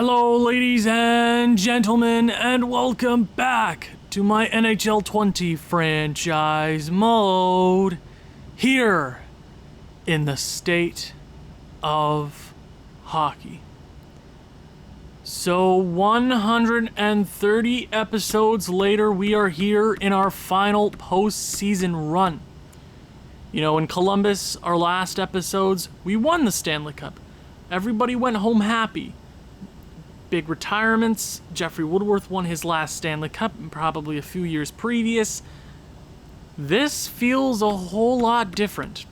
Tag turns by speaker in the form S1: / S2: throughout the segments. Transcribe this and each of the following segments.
S1: Hello, ladies and gentlemen, and welcome back to my NHL 20 franchise mode here in the state of hockey. So 130 episodes later, we are here in our final postseason run. You know, in Columbus, our last episodes, we won the Stanley Cup. Everybody went home happy. Big retirements. Jeffrey Woodworth won his last Stanley Cup probably a few years previous. This feels a whole lot different.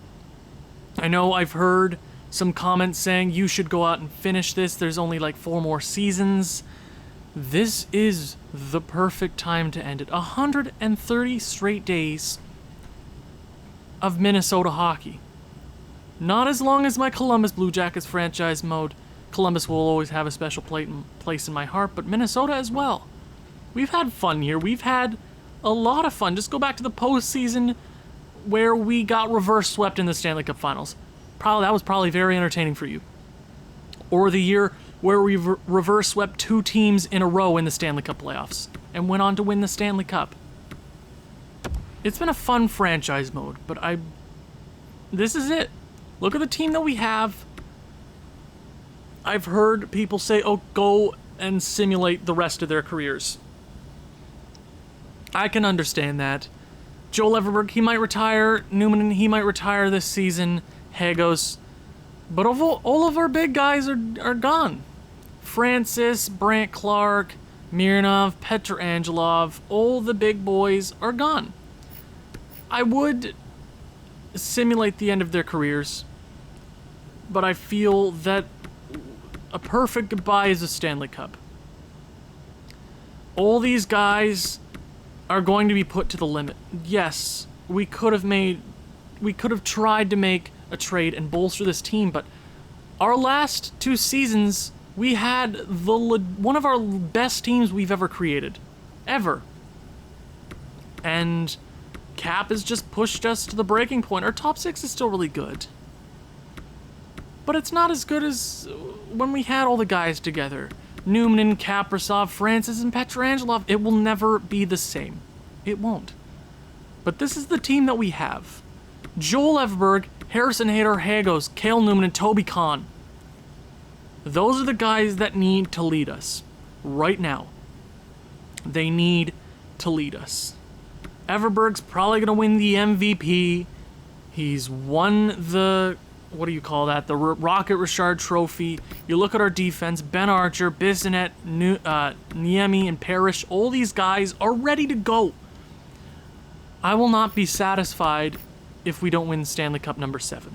S1: I know I've heard some comments saying you should go out and finish this. There's only like 4 more seasons. This is the perfect time to end it. 130 straight days of Minnesota hockey. Not as long as my Columbus Blue Jackets franchise mode. Columbus will always have a special place in my heart, but Minnesota as well. We've had fun here. We've had a lot of fun. Just go back to the postseason where we got reverse swept in the Stanley Cup Finals. That was probably very entertaining for you. Or the year where we reverse swept 2 teams in a row in the Stanley Cup playoffs and went on to win the Stanley Cup. It's been a fun franchise mode, but this is it. Look at the team that we have. I've heard people say, oh, go and simulate the rest of their careers. I can understand that. Joel Everberg, he might retire. Newman, he might retire this season. Hagos. But all of our big guys are gone. Francis, Brant Clark, Mironov, Petrangelov, all the big boys are gone. I would simulate the end of their careers, but I feel that a perfect goodbye is a Stanley Cup. All these guys are going to be put to the limit. Yes, we could have tried to make a trade and bolster this team, but our last 2 seasons, we had one of our best teams we've ever created. Ever. And Cap has just pushed us to the breaking point. Our top 6 is still really good, but it's not as good as when we had all the guys together. Newman, Kaprizov, Francis, and Petrangelov. It will never be the same. It won't. But this is the team that we have. Joel Everberg, Harrison Hayter, Hagos, Cale Newman, and Toby Kahn. Those are the guys that need to lead us. Right now. They need to lead us. Everberg's probably going to win the MVP. He's won the... what do you call that? The Rocket Richard Trophy. You look at our defense, Ben Archer, Bissonnette, Niemi, and Parrish. All these guys are ready to go. I will not be satisfied if we don't win Stanley Cup number 7.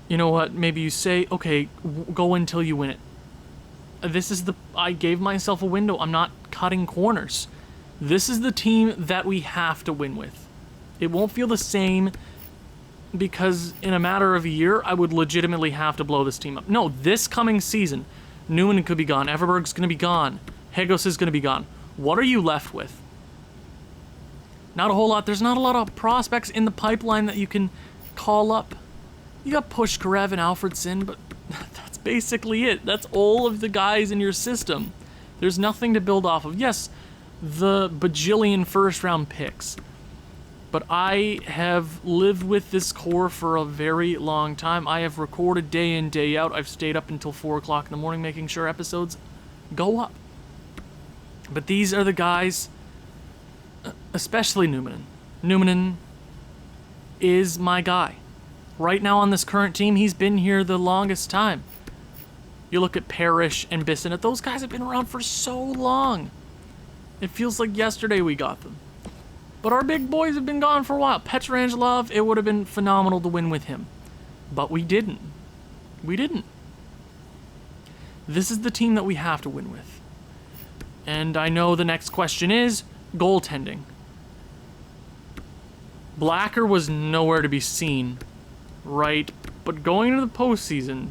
S1: You know what? Maybe you say, okay, go until you win it. I gave myself a window. I'm not cutting corners. This is the team that we have to win with. It won't feel the same because in a matter of a year, I would legitimately have to blow this team up. No, this coming season, Newman could be gone. Everberg's going to be gone. Hagos is going to be gone. What are you left with? Not a whole lot. There's not a lot of prospects in the pipeline that you can call up. You got Pushkarev and Alfredson, but that's basically it. That's all of the guys in your system. There's nothing to build off of. Yes, the bajillion first-round picks. But I have lived with this core for a very long time. I have recorded day in, day out. I've stayed up until 4 o'clock in the morning making sure episodes go up. But these are the guys, especially Newman. Newman is my guy. Right now on this current team, he's been here the longest time. You look at Parrish and Bissonnette. Those guys have been around for so long. It feels like yesterday we got them. But our big boys have been gone for a while. Petrangelov, it would have been phenomenal to win with him. But we didn't. We didn't. This is the team that we have to win with. And I know the next question is goaltending. Blacker was nowhere to be seen, right? But going into the postseason,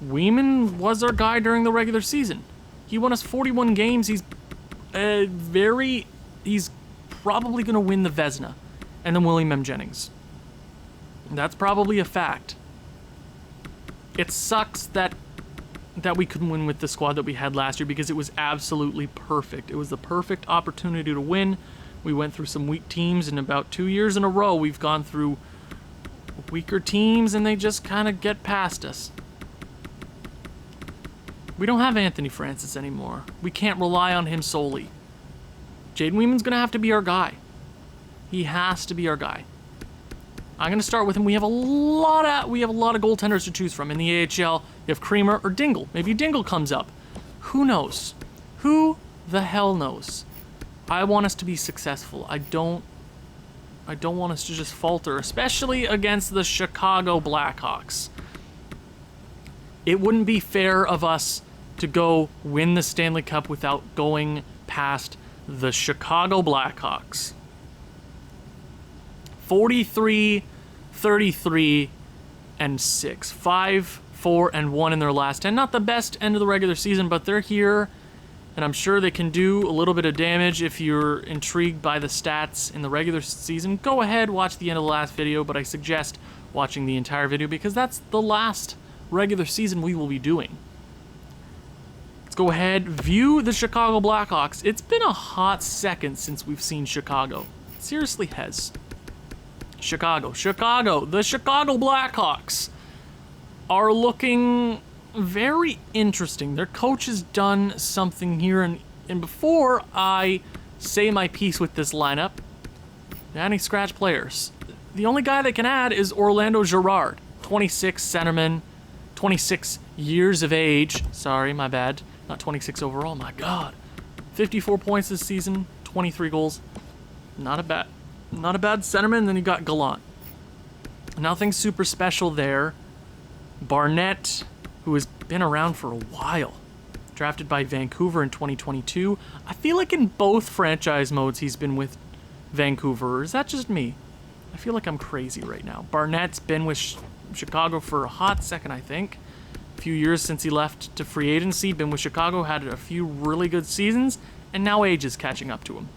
S1: Weeman was our guy during the regular season. He won us 41 games. He's probably going to win the Vezina and then William M. Jennings. That's probably a fact. It sucks that that we couldn't win with the squad that we had last year because it was absolutely perfect. It was the perfect opportunity to win. We went through some weak teams, and about 2 years in a row, we've gone through weaker teams, and they just kind of get past us. We don't have Anthony Francis anymore. We can't rely on him solely. Jaden Weeman's going to have to be our guy. He has to be our guy. I'm going to start with him. We have a lot of goaltenders to choose from. In the AHL, you have Creamer or Dingle. Maybe Dingle comes up. Who knows? Who the hell knows? I want us to be successful. I don't want us to just falter, especially against the Chicago Blackhawks. It wouldn't be fair of us to go win the Stanley Cup without going past the Chicago Blackhawks. 43, 33, and 6. 5, 4, and 1 in their last 10. Not the best end of the regular season, but they're here, and I'm sure they can do a little bit of damage. If you're intrigued by the stats in the regular season, go ahead, watch the end of the last video, but I suggest watching the entire video because that's the last regular season we will be doing. Let's go ahead, view the Chicago Blackhawks. It's been a hot second since we've seen Chicago. It seriously has. Chicago, the Chicago Blackhawks are looking very interesting. Their coach has done something here, and before I say my piece with this lineup, adding scratch players. The only guy that can add is Orlando Girard, 26 centerman, 26 years of age. Sorry, my bad. Not 26 overall, my God. 54 points this season, 23 goals. Not a bad centerman. Then you got Gallant. Nothing super special there. Barnett, who has been around for a while. Drafted by Vancouver in 2022. I feel like in both franchise modes he's been with Vancouver. Or is that just me? I feel like I'm crazy right now. Barnett's been with Chicago for a hot second, I think. A few years since he left to free agency. Been with Chicago, had a few really good seasons, and now age is catching up to him.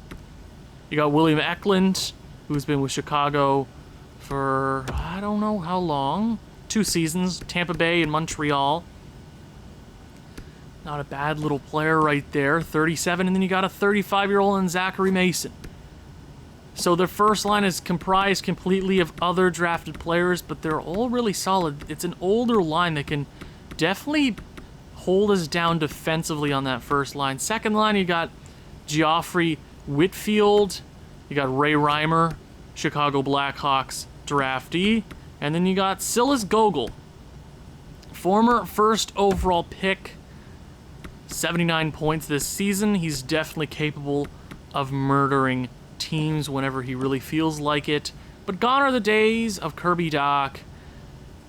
S1: You got William Eklund, who's been with Chicago for, I don't know how long. 2 seasons, Tampa Bay and Montreal. Not a bad little player right there, 37. And then you got a 35-year-old in Zachary Mason. So their first line is comprised completely of other drafted players, but they're all really solid. It's an older line that can definitely hold us down defensively on that first line. Second line, you got Geoffrey Whitfield. You got Ray Reimer, Chicago Blackhawks draftee. And then you got Silas Gogol, former first overall pick, 79 points this season. He's definitely capable of murdering teams whenever he really feels like it. But gone are the days of Kirby Dach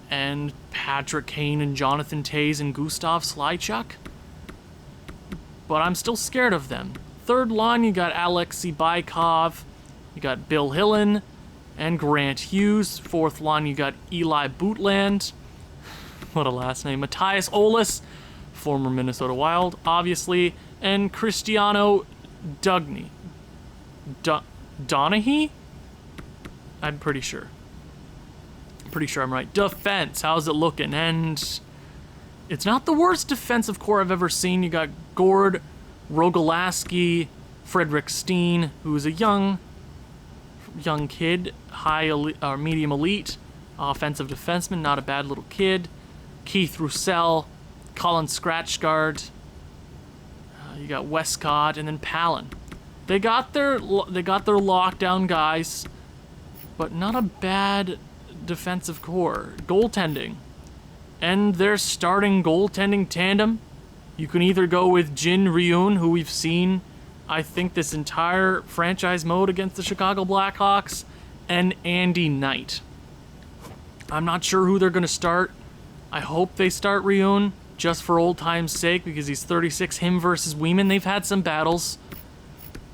S1: and Patrick Kane and Jonathan Toews and Gustav Slychuk. But I'm still scared of them. Third line, you got Alexei Bykov, you got Bill Hillen, and Grant Hughes. Fourth line, you got Eli Bootland. What a last name. Matthias Olis, former Minnesota Wild, obviously. And Cristiano Dugny. Donaghy? I'm pretty sure. Pretty sure I'm right. Defense, how's it looking? And it's not the worst defensive core I've ever seen. You got Gord Rogalaski, Frederick Steen, who's a young kid, medium elite, offensive defenseman, not a bad little kid. Keith Roussel, Colin Scratchgard, you got Westcott, and then Palin. They got their lockdown guys, but not a bad defensive core. Goaltending, and their starting goaltending tandem. You can either go with Jin Ryun, who we've seen, I think, this entire franchise mode against the Chicago Blackhawks, and Andy Knight. I'm not sure who they're going to start. I hope they start Ryun, just for old time's sake, because he's 36. Him versus Weeman, they've had some battles.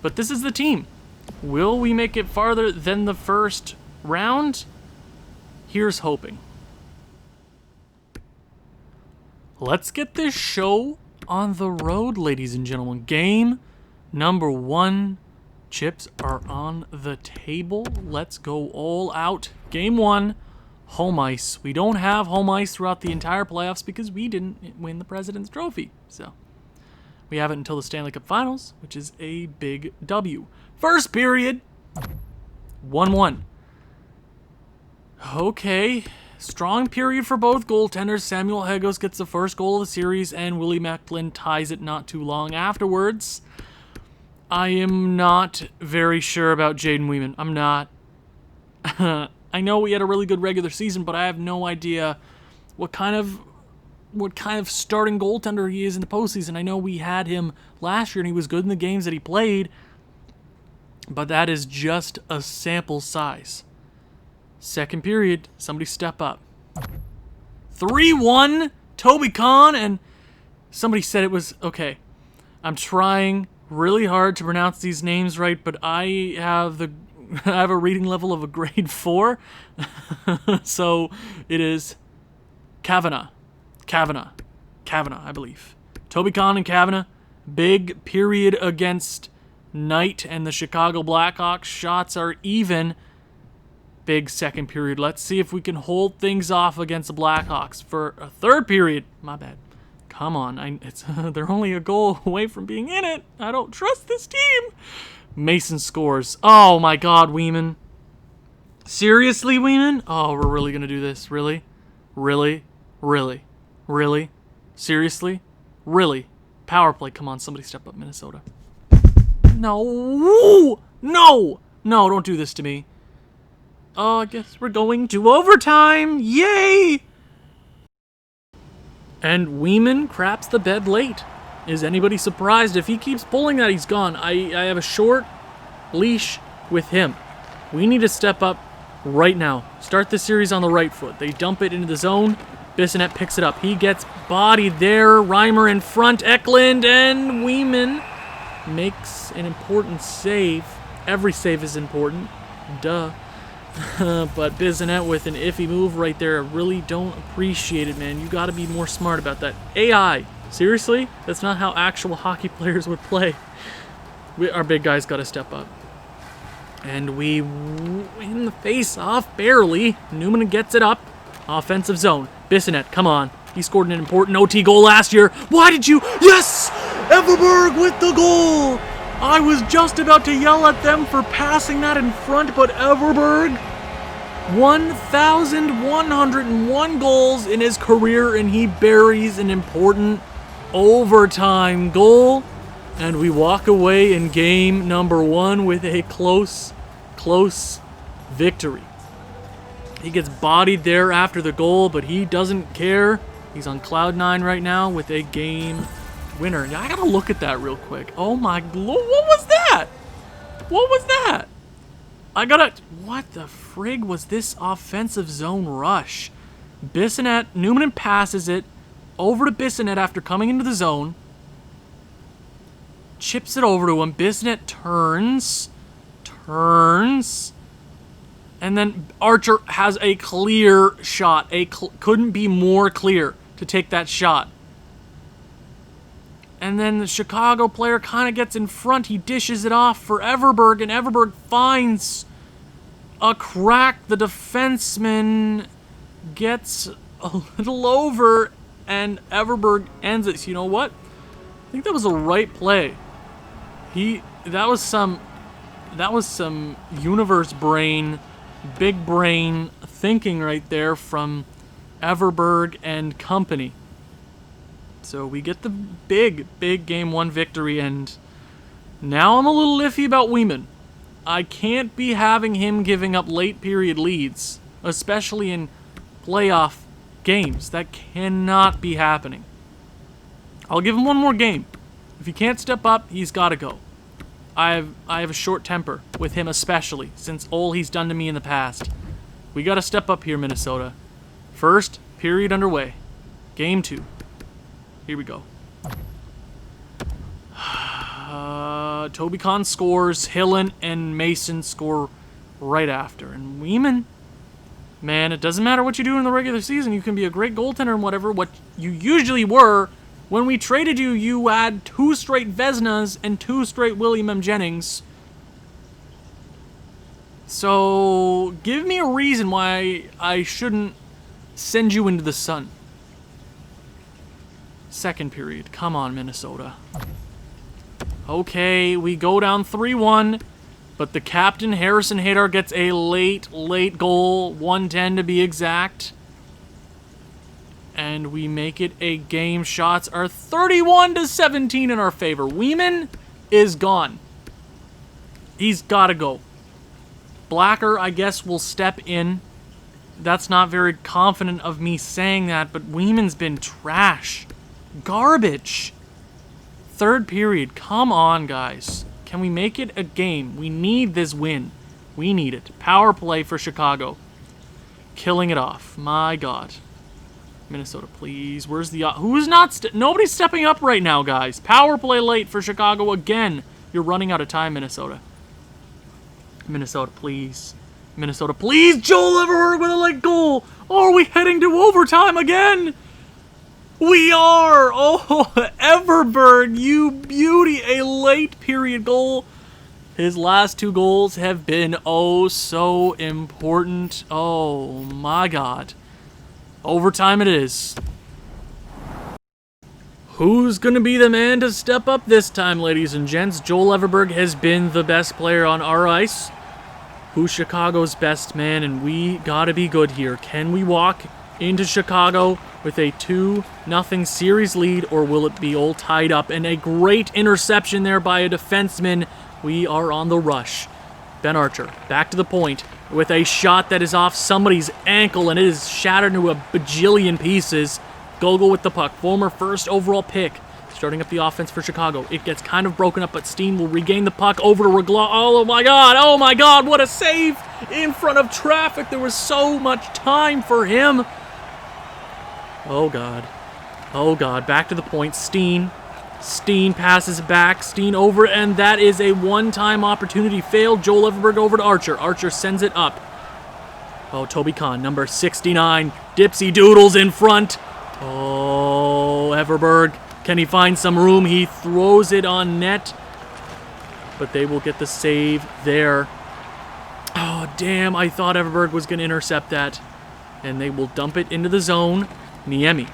S1: But this is the team. Will we make it farther than the first round? Here's hoping. Let's get this show on the road, ladies and gentlemen. Game number 1. Chips are on the table. Let's go all out. Game 1. home ice. We don't have home ice throughout the entire playoffs because we didn't win the President's Trophy. So we have it until the Stanley Cup Finals, which is a big W. First period, 1-1. Okay, strong period for both goaltenders. Samuel Hagos gets the first goal of the series, and Willie Macklin ties it not too long afterwards. I am not very sure about Jaden Weeman. I'm not. I know we had a really good regular season, but I have no idea what kind of starting goaltender he is in the postseason. I know we had him last year, and he was good in the games that he played, but that is just a sample size. Second period, somebody step up. 3-1, Toby Kahn, and somebody said it was, okay, I'm trying really hard to pronounce these names right, but I have a reading level of a grade 4, so it is Kavanagh, I believe. Toby Kahn and Kavanagh, big period against Knight and the Chicago Blackhawks. Shots are even. Big second period. Let's see if we can hold things off against the Blackhawks for a third period. My bad. Come on. They're only a goal away from being in it. I don't trust this team. Mason scores. Oh my God, Weeman. Seriously, Weeman? Oh, we're really going to do this. Really? Really? Really? Really? Seriously? Really? Power play. Come on, somebody step up, Minnesota. No! No! No, don't do this to me. Oh, I guess we're going to overtime. Yay! And Weeman craps the bed late. Is anybody surprised? If he keeps pulling that, he's gone. I have a short leash with him. We need to step up right now. Start the series on the right foot. They dump it into the zone. Bissonnette picks it up. He gets bodied there. Reimer in front. Eklund, and Weeman makes an important save. Every save is important. Duh. But Bissonnette with an iffy move right there. I really don't appreciate it, man. You got to be more smart about that. AI. Seriously? That's not how actual hockey players would play. Our big guys got to step up. And we win the face-off barely. Newman gets it up. Offensive zone. Bissonnette, come on. He scored an important OT goal last year. Why did you? Yes! Everberg with the goal! I was just about to yell at them for passing that in front, but Everberg, 1,101 goals in his career, and he buries an important overtime goal. And we walk away in game number 1 with a close victory. He gets bodied there after the goal, but he doesn't care. He's on cloud 9 right now with a game winner. I gotta look at that real quick. Oh my lord, what was that? What was that? What the frig was this offensive zone rush? Bissonnette, Newman passes it over to Bissonnette after coming into the zone. Chips it over to him. Bissonnette turns. And then Archer has a clear shot. Couldn't be more clear to take that shot. And then the Chicago player kind of gets in front. He dishes it off for Everberg, and Everberg finds a crack. The defenseman gets a little over, and Everberg ends it. So you know what? I think that was a right play. That was some universe brain, big brain thinking right there from Everberg and company. So we get the big game 1 victory, and now I'm a little iffy about Weeman. I can't be having him giving up late period leads, especially in playoff games. That cannot be happening. I'll give him one more game. If he can't step up, he's got to go. I have a short temper with him, especially since all he's done to me in the past. We got to step up here, Minnesota. First period underway. Game 2. Here we go. Toby Kahn scores. Hillen and Mason score right after. And Weeman, man, it doesn't matter what you do in the regular season. You can be a great goaltender and whatever. What you usually were, when we traded you, you had 2 straight Vezinas and 2 straight William M. Jennings. So, give me a reason why I shouldn't send you into the sun. Second period. Come on, Minnesota. Okay, we go down 3-1, but the captain, Harrison Hadar, gets a late goal, 1:10 to be exact. And we make it a game. Shots are 31-17 in our favor. Weeman is gone. He's got to go. Blacker, I guess, will step in. That's not very confident of me saying that, but Weeman's been trash. Garbage. Third period. Come on, guys. Can we make it a game? We need this win. We need it. Power play for Chicago. Killing it off. My God. Minnesota, please. Where's the... who's not... nobody's stepping up right now, guys. Power play late for Chicago again. You're running out of time, Minnesota. Minnesota, please. Minnesota, please. Joel Everberg with a late goal. Oh, are we heading to overtime again? We are. Oh, Everberg, you beauty. A late period goal. His last two goals have been oh so important. Oh, my God. Overtime it is. Who's going to be the man to step up this time, ladies and gents? Joel Everberg has been the best player on our ice. Who's Chicago's best man? And we got to be good here. Can we walk into Chicago with a 2-0 series lead, or will it be all tied up? And a great interception there by a defenseman. We are on the rush. Ben Archer, back to the point, with a shot that is off somebody's ankle, and it is shattered into a bajillion pieces. Gogol with the puck, former first overall pick, starting up the offense for Chicago. It gets kind of broken up, but Steen will regain the puck over to Regla. Oh my God, what a save in front of traffic. There was so much time for him. Oh God, back to the point. Steen passes back. Steen over, and that is a one-time opportunity failed. Joel Everberg over to Archer. Archer sends it up. Oh, Toby Kahn, number 69. Dipsy Doodles in front. Oh, Everberg. Can he find some room? He throws it on net. But they will get the save there. Oh, damn. I thought Everberg was going to intercept that. And they will dump it into the zone. Niemi.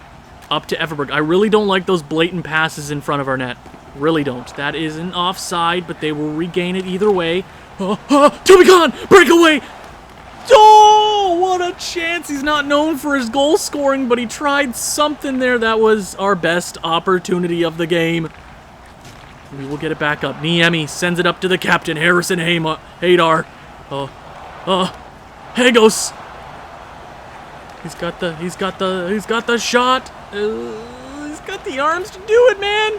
S1: Up to Everberg. I really don't like those blatant passes in front of our net. Really don't. That isn't offside, but they will regain it either way. Toby Kahn! Breakaway! Oh, what a chance. He's not known for his goal scoring, but he tried something there. That was our best opportunity of the game. We will get it back up. Niemi sends it up to the captain, Harrison Hadar. Hagos. He's got the shot. He's got the arms to do it, man.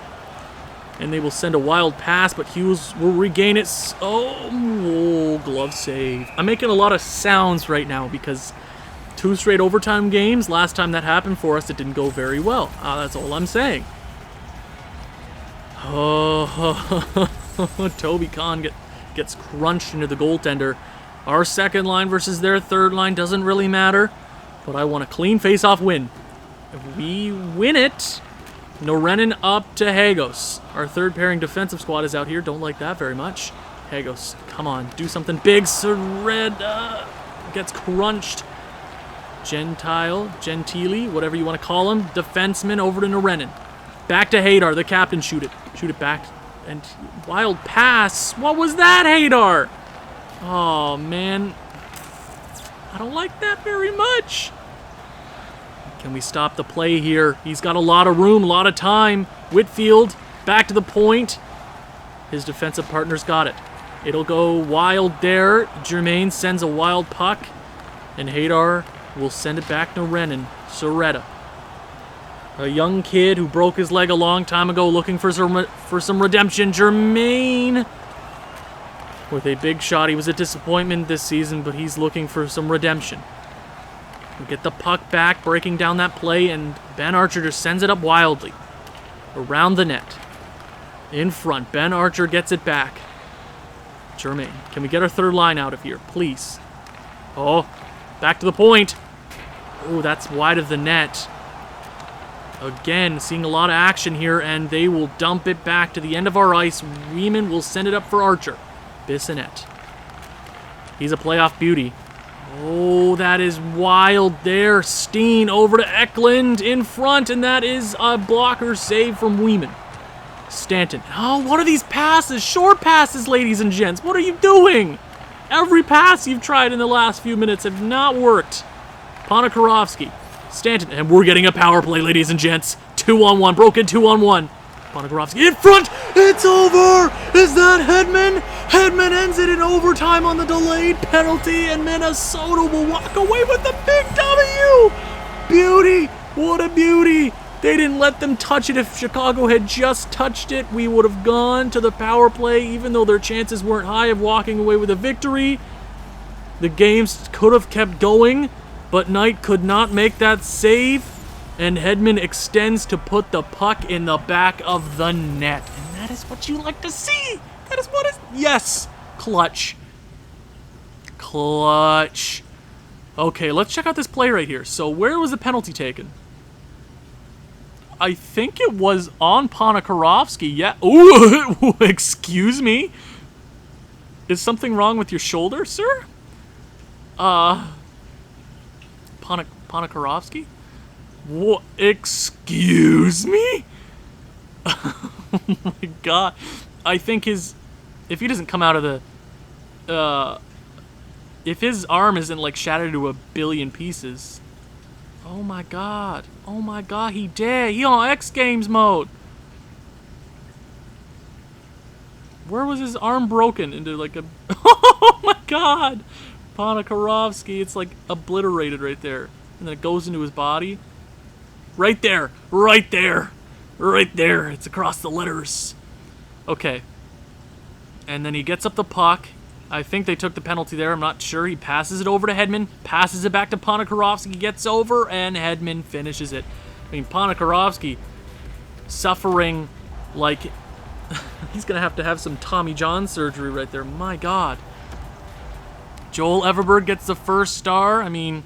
S1: And they will send a wild pass, but Hughes will regain it. Oh, glove save. I'm making a lot of sounds right now because 2 straight overtime games. Last time that happened for us, it didn't go very well. That's all I'm saying. Oh, Toby Kahn gets crunched into the goaltender. Our second line versus their third line doesn't really matter, but I want a clean face-off win. If we win it, Norenin up to Hagos. Our third pairing defensive squad is out here. Don't like that very much. Hagos, come on, do something big. Sereda gets crunched. Gentili, whatever you want to call him. Defenseman over to Norenin. Back to Hadar, the captain. Shoot it back. And wild pass. What was that, Hadar? Oh, man. I don't like that very much. Can we stop the play here? He's got a lot of room, a lot of time. Whitfield, back to the point. His defensive partner's got it. It'll go wild there. Germain sends a wild puck. And Hadar will send it back to Norenin. Sereda. A young kid who broke his leg a long time ago looking for some redemption. Germain with a big shot. He was a disappointment this season, but he's looking for some redemption. We get the puck back, breaking down that play, and Ben Archer just sends it up wildly. Around the net. In front. Ben Archer gets it back. Germain. Can we get our third line out of here, please? Oh, back to the point. Oh, that's wide of the net. Again, seeing a lot of action here, and they will dump it back to the end of our ice. Weeman will send it up for Archer. Bissonnette. He's a playoff beauty. Oh, that is wild there. Steen over to Eklund in front, and that is a blocker save from Weeman. Stanton. Oh, what are these passes? Short passes, ladies and gents. What are you doing? Every pass you've tried in the last few minutes have not worked. Ponikarovsky. Stanton. And we're getting a power play, ladies and gents. 2-on-1. Broken 2-on-1. Ponikarovsky in front. It's over. Is that Hedman? Hedman ends it in overtime on the delayed penalty, and Minnesota will walk away with the big W. Beauty. What a beauty. They didn't let them touch it. If Chicago had just touched it, we would have gone to the power play, even though their chances weren't high of walking away with a victory. The games could have kept going, but Knight could not make that save, and Hedman extends to put the puck in the back of the net. And that is what you like to see. That is what is... Yes! Clutch. Clutch. Okay, let's check out this play right here. So where was the penalty taken? I think it was on Ponikarovsky. Yeah. Ooh, excuse me. Is something wrong with your shoulder, sir? Ponikarovsky? What? Excuse me? Oh my god. I think if he doesn't come out of the, if his arm isn't like shattered to a billion pieces. Oh my god. Oh my god, he did. He on X Games mode. Where was his arm broken into like a... Oh my god. Ponikarovsky, it's like obliterated right there. And then it goes into his body. Right there. Right there. Right there. It's across the letters. Okay. And then he gets up the puck. I think they took the penalty there. I'm not sure. He passes it over to Hedman. Passes it back to Ponikarovsky. Gets over, and Hedman finishes it. I mean, Ponikarovsky suffering like... he's going to have some Tommy John surgery right there. My God. Joel Everberg gets the first star. I mean,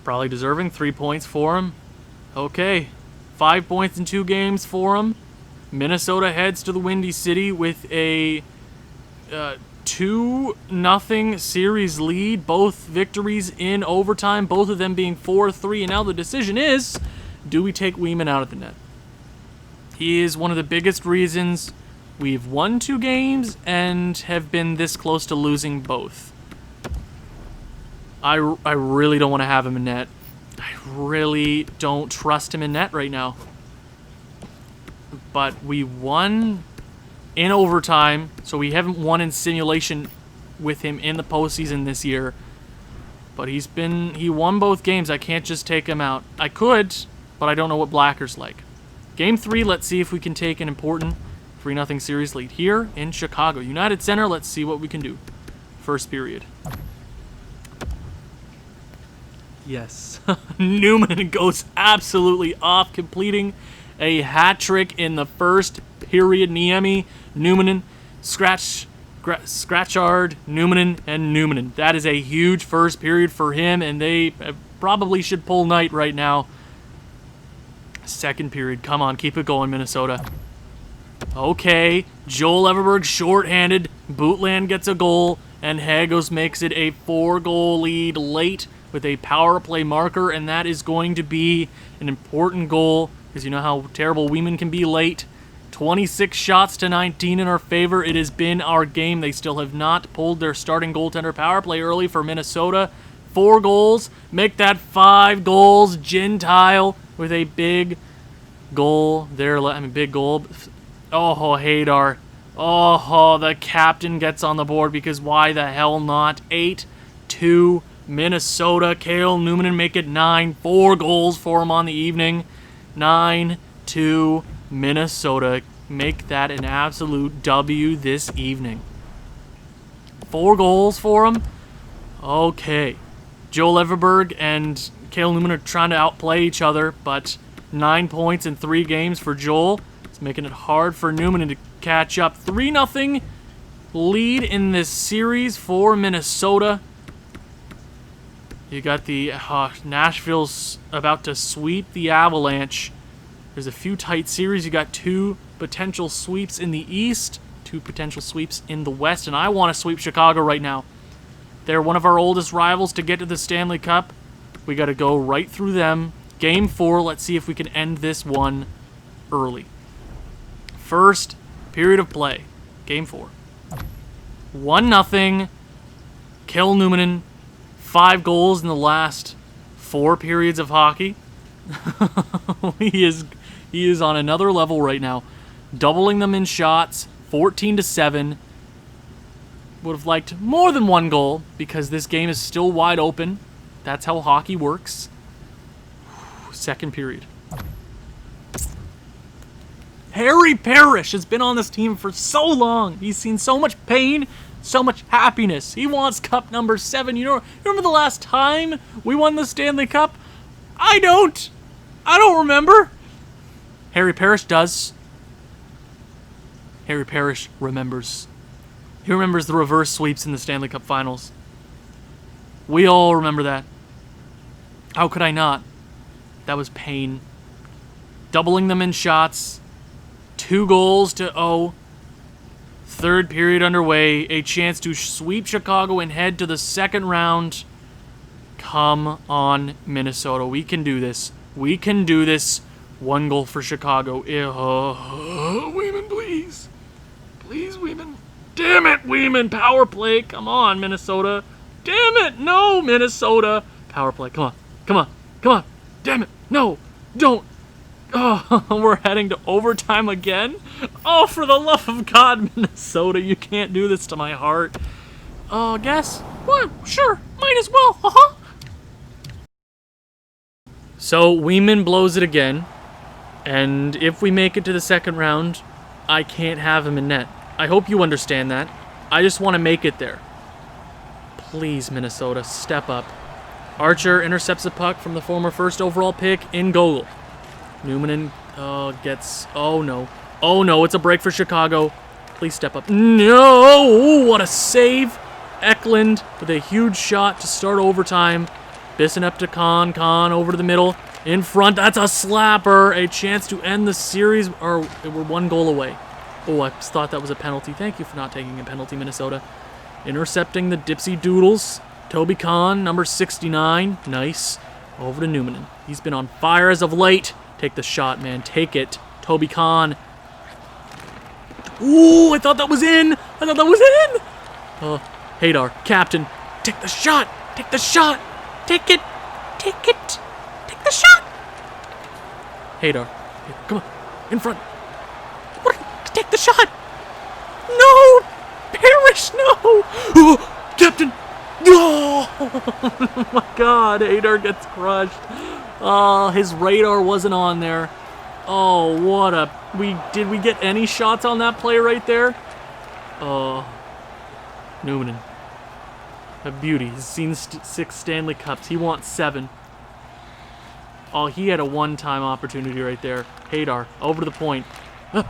S1: probably deserving. 3 points for him. Okay. 5 points in 2 games for him. Minnesota heads to the Windy City with a 2-0 series lead. Both victories in overtime. Both of them being 4-3. And now the decision is, do we take Weeman out of the net? He is one of the biggest reasons we've won 2 games and have been this close to losing both. I really don't want to have him in net. I really don't trust him in net right now. But we won in overtime, so we haven't won in simulation with him in the postseason this year. But he won both games. I can't just take him out. I could, but I don't know what Blacker's like. Game 3, let's see if we can take an important 3-0 series lead here in Chicago. United Center, let's see what we can do. First period. Yes. Newman goes absolutely off, completing a hat trick in the first period. Niemi, Newmanen, Scratchard, Newmanen, and Newmanen. That is a huge first period for him, and they probably should pull Knight right now. Second period. Come on, keep it going, Minnesota. Okay, Joel Everberg shorthanded. Bootland gets a goal, and Hagos makes it a 4-goal lead late with a power play marker, and that is going to be an important goal because you know how terrible Weeman can be late. 26 shots to 19 in our favor. It has been our game. They still have not pulled their starting goaltender power play early for Minnesota. 4 goals. Make that 5 goals. Gentile with a big goal there. I mean, big goal. Oh, Hadar. Oh, the captain gets on the board because why the hell not? 8-2 Minnesota. Cale Newman make it 9. 4 goals for him on the evening. 9-2 Minnesota. Make that an absolute W this evening. 4 goals for him. Okay. Joel Everberg and Cale Newman are trying to outplay each other, but 9 points in 3 games for Joel. It's making it hard for Newman to catch up. 3-0 lead in this series for Minnesota. You got the Nashville's about to sweep the Avalanche. There's a few tight series. You got 2 potential sweeps in the East, 2 potential sweeps in the West, and I want to sweep Chicago right now. They're one of our oldest rivals to get to the Stanley Cup. We got to go right through them. Game 4, let's see if we can end this one early. First period of play. Game 4. 1-0. Kill Numminen. 5 goals in the last 4 periods of hockey. He is on another level right now. Doubling them in shots. 14-7. Would have liked more than 1 goal because this game is still wide open. That's how hockey works. Second period. Harry Parrish has been on this team for so long. He's seen so much pain, so much happiness. He wants cup number 7. You remember the last time we won the Stanley Cup? I don't remember. Harry Parrish does. Harry Parrish remembers. He remembers the reverse sweeps in the Stanley Cup Finals. We all remember that. How could I not? That was pain. Doubling them in shots. 2 goals to 0. Third period underway. A chance to sweep Chicago and head to the second round. Come on, Minnesota. We can do this. We can do this. 1 goal for Chicago. Weeman, please. Please, Weeman. Damn it, Weeman. Power play. Come on, Minnesota. Damn it. No, Minnesota. Power play. Come on. Come on. Come on. Damn it. No. Don't. Oh, we're heading to overtime again? Oh, for the love of God, Minnesota, you can't do this to my heart. Guess? Well, sure. Might as well. Uh-huh. So, Weeman blows it again. And if we make it to the second round, I can't have him in net. I hope you understand that. I just want to make it there. Please, Minnesota, step up. Archer intercepts a puck from the former first overall pick in goal. Numminen gets... Oh, no. Oh, no. It's a break for Chicago. Please step up. No! What a save. Eklund with a huge shot to start overtime. Bissing up to Kahn. Kahn over to the middle. In front. That's a slapper. A chance to end the series. Or we're 1 goal away. Oh, I thought that was a penalty. Thank you for not taking a penalty, Minnesota. Intercepting the Dipsy Doodles. Toby Kahn, number 69. Nice. Over to Numminen. He's been on fire as of late. Take the shot, man. Take it. Toby Kahn. Ooh, I thought that was in. I thought that was in. Hadar, captain. Take the shot. Take the shot. Take it. Take it. Take the shot. Hadar. Come on. In front. Take the shot. No. Parrish, no. Captain. Oh my God. Hadar gets crushed. His radar wasn't on there. Oh, what a... Did we get any shots on that play right there? Numminen. A beauty. He's seen 6 Stanley Cups. He wants 7. Oh, he had a one-time opportunity right there. Hadar, over to the point.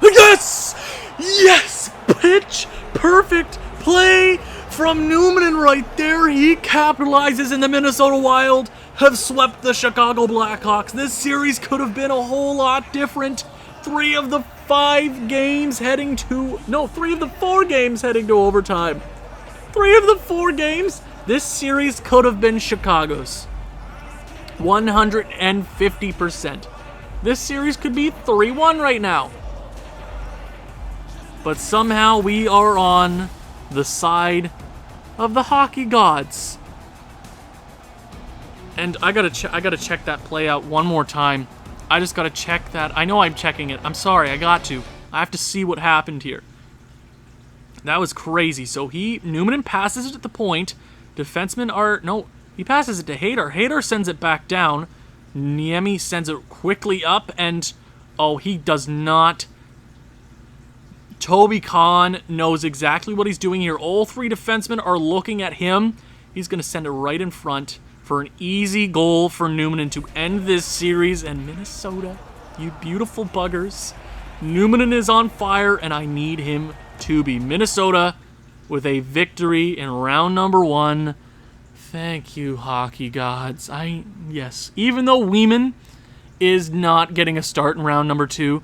S1: Yes! Yes! Pitch perfect play from Numminen right there. He capitalizes, and the Minnesota Wild have swept the Chicago Blackhawks. This series could have been a whole lot different. 3 of the 4 games heading to overtime. 3 of the 4 games. This series could have been Chicago's. 150%. This series could be 3-1 right now. But somehow we are on the side of the hockey gods. And I gotta check that play out one more time. I just gotta check that. I know I'm checking it. I'm sorry, I got to. I have to see what happened here. That was crazy. So Numminen passes it at the point. Defensemen are... No, he passes it to Hadar. Hadar sends it back down. Niemi sends it quickly up, and... Oh, he does not... Toby Kahn knows exactly what he's doing here. All 3 defensemen are looking at him. He's going to send it right in front for an easy goal for Numminen to end this series. And Minnesota, you beautiful buggers. Numminen is on fire, and I need him to be. Minnesota with a victory in round number 1. Thank you, hockey gods. Yes. Even though Weeman is not getting a start in round number 2,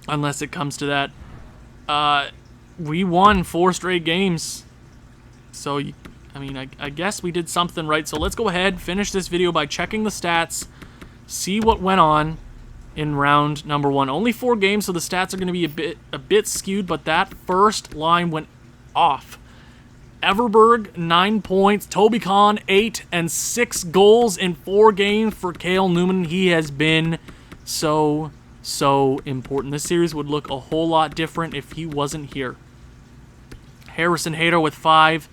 S1: unless it comes to that, we won 4 straight games. So I mean, I guess we did something right. So let's go ahead, finish this video by checking the stats, see what went on in round number 1. Only 4 games, so the stats are going to be a bit skewed, but that first line went off. Everberg, 9 points. Toby Kahn, 8 and 6 goals in 4 games for Cale Newman. He has been so important. This series would look a whole lot different if he wasn't here. Harrison Hayter with 5.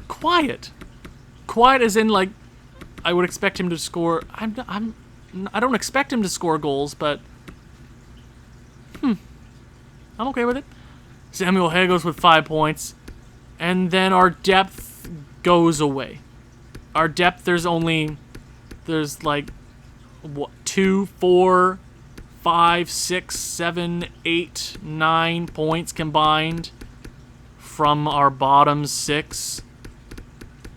S1: Quiet as in, like, I would expect him to score. I don't expect him to score goals, but I'm okay with it. Samuel Hagos with 5 points. And then our depth goes away. Our depth, there's like, what, 2, 4, 5, 6, 7, 8, 9 points combined from our bottom 6.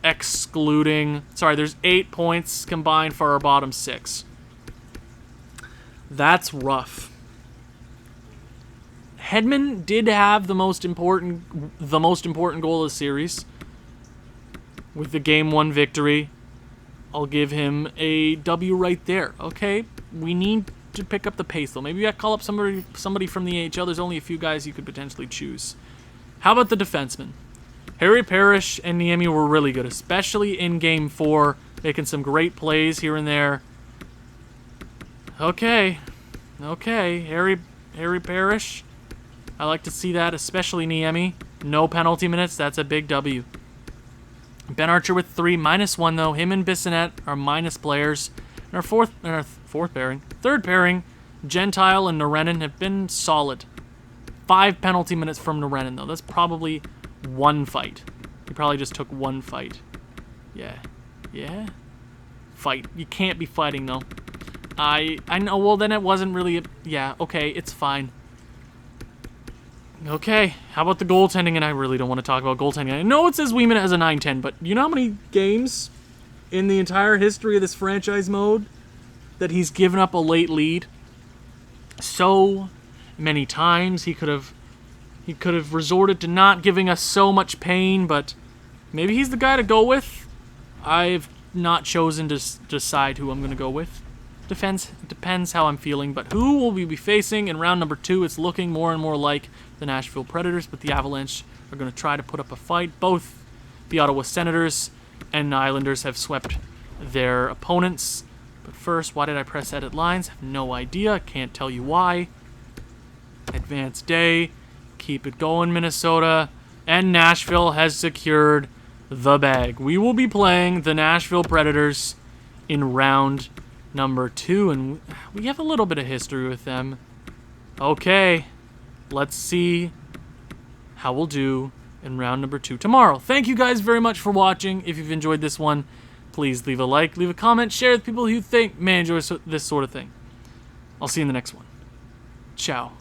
S1: There's 8 points combined for our bottom 6. That's rough. Hedman did have the most important goal of the series with the Game 1 victory. I'll give him a W right there. Okay, we need to pick up the pace, though. Maybe I call up somebody from the AHL. There's only a few guys you could potentially choose. How about the defensemen? Harry Parrish and Niemi were really good, especially in Game 4, making some great plays here and there. Okay, Harry Parrish. I like to see that, especially Niemi. No penalty minutes, that's a big W. Ben Archer with 3, -1 though. Him and Bissonnette are minus players. And our third pairing, Gentile and Narenin have been solid. 5 penalty minutes from Narenin though. That's probably 1 fight. He probably just took 1 fight. Yeah. Fight. You can't be fighting though. I know. Well, then it wasn't really. Yeah. Okay. It's fine. Okay, how about the goaltending? And I really don't want to talk about goaltending. I know it says Weeman has a 9-10, but you know how many games in the entire history of this franchise mode that he's given up a late lead? So many times he could have resorted to not giving us so much pain, but maybe he's the guy to go with. I've not chosen to decide who I'm going to go with. Depends how I'm feeling, but who will we be facing in round number 2? It's looking more and more like the Nashville Predators, but the Avalanche are going to try to put up a fight. Both the Ottawa Senators and Islanders have swept their opponents. But first, why did I press edit lines? I have no idea. Can't tell you why. Advanced day. Keep it going, Minnesota. And Nashville has secured the bag. We will be playing the Nashville Predators in round number 2, and we have a little bit of history with them. Okay, let's see how we'll do in round number 2 tomorrow. Thank you guys very much for watching. If you've enjoyed this one, please leave a like, leave a comment, share with people who think may enjoy this sort of thing. I'll see you in the next one. Ciao.